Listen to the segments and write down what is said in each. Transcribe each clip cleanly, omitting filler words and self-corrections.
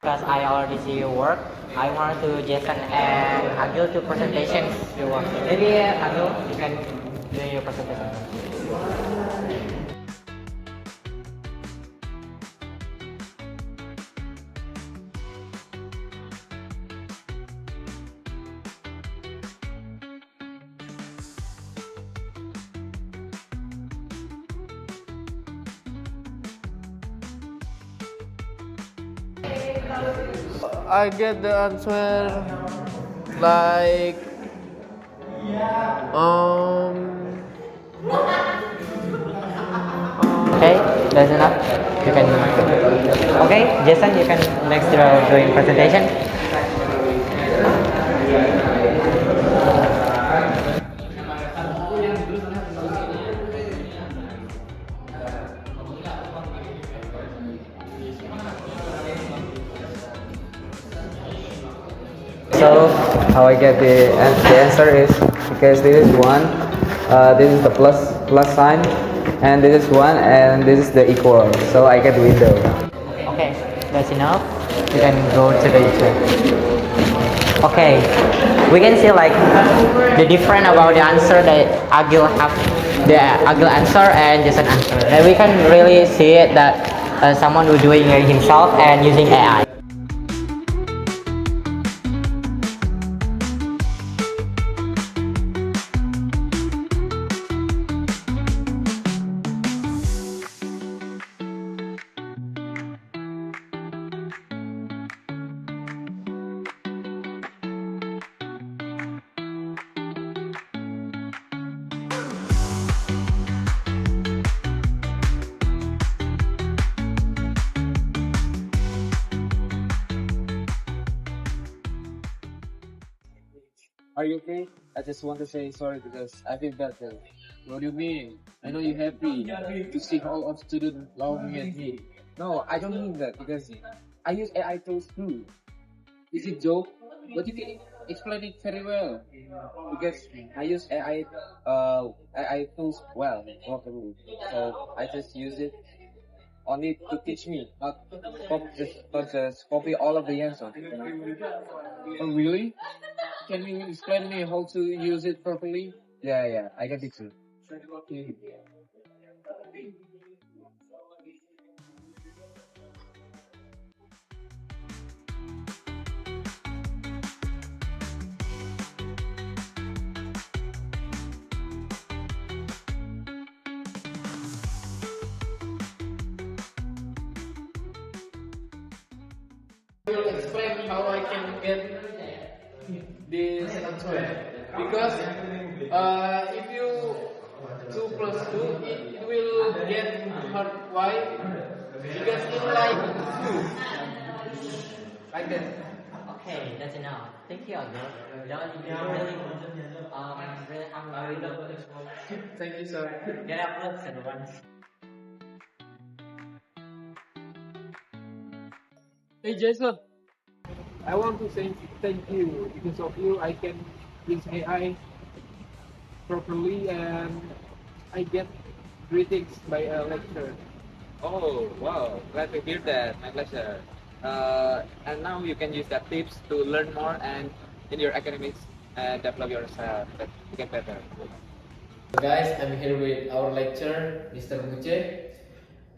Because I already see your work, I want to Jason and Agil to presentations your work. Maybe Agil, you can do your presentation. I get the answer like um Okay, that's enough. You can. Okay, Jason, you can next doing presentation. So how I get the answer is because this is one, this is the plus sign, and this is one, and this is the equal. So I get window. Okay, that's enough. You can go to the YouTube. Okay, we can see like the different about the answer that Agil have, the Agil answer and Jason answer. And we can really see it that someone who doing it himself and using AI. Are you okay? I just want to say sorry because I feel better. What do you mean? I know you're happy to see all of students laughing at me. No, I don't mean that because I use AI tools too. Is it joke? But you can explain it very well because I use AI tools well properly. So I just use it only to teach me, not just copy all of the answers. Oh really? Can you explain me how to use it properly? Yeah, I get it too. I will explain how I can get this answer because if you 2 plus 2 it will get hard why because it like 2 like that. Okay, that's enough. Thank you, Agil. That was really, really hungry. Thank you sir. Get up, looks everyone. Hey Jason, I want to say thank you. Because of you I can use AI properly and I get greetings by a lecturer. Oh wow, glad to hear that. My pleasure. And now you can use that tips to learn more and in your academics and develop yourself to get better. Guys, I'm here with our lecturer, Mr. Buce.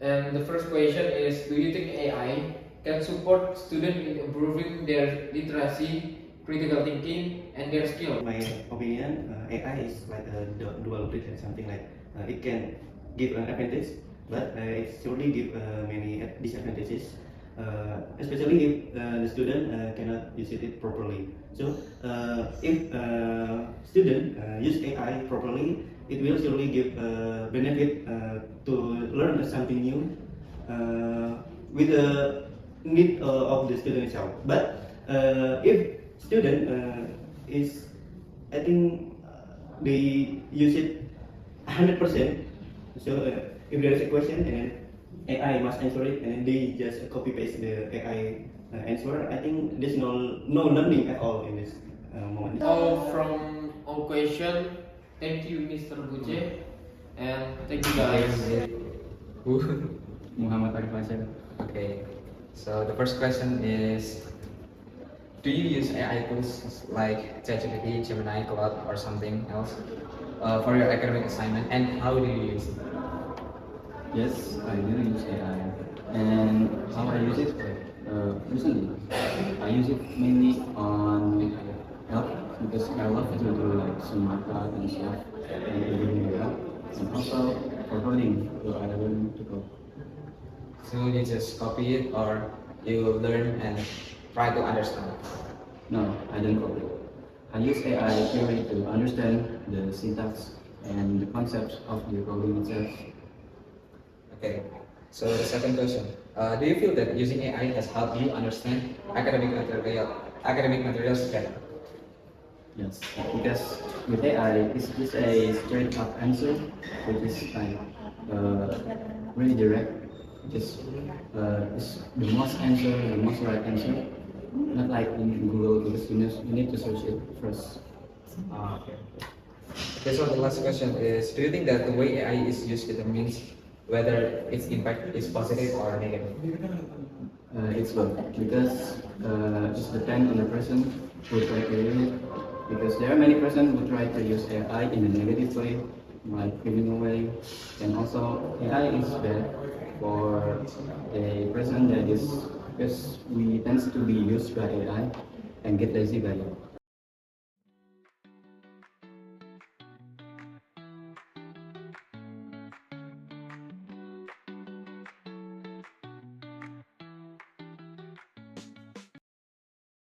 And the first question is, do you think AI can support students in improving their literacy, critical thinking, and their skill? My opinion, AI is like a dual bridge, something like it can give an advantage, but it surely give many disadvantages, especially if the student cannot use it properly. So if student use AI properly, it will surely give benefit to learn something new with the need of the student itself. But if student is, I think they use it 100%. So if there is a question and then AI must answer it, and then they just copy paste the AI answer, I think there's no learning at all in this moment. From all question, thank you, Mr. Buce, and thank you guys. Muhammad Arif Faisal. Okay. So the first question is, do you use AI tools like ChatGPT, Gemini, Claude, or something else for your academic assignment, and how do you use it? Yes, I do use AI. And how I use it? Recently, I use it mainly on help because I love to do like some art and stuff and doing help. And also for coding, so I learn to code. So you just copy it, or you learn and try to understand. No, I don't code it. I use AI purely to understand the syntax and the concepts of the coding itself. Okay. So the second question, do you feel that using AI has helped you understand academic materials better? Yes, because with AI, it's just a straight up answer, which is like really direct. Just it's the most answer, the most right answer. Not like in Google, because you need to search it first. Okay. Okay, so the last question is, do you think that the way AI is used determines whether its impact is positive or negative? It's both because it depends on the person who try to use it. Because there are many persons who try to use AI in a negative way, like giving away, and also AI is bad for a person that is because we tends to be used by AI and get lazy by it.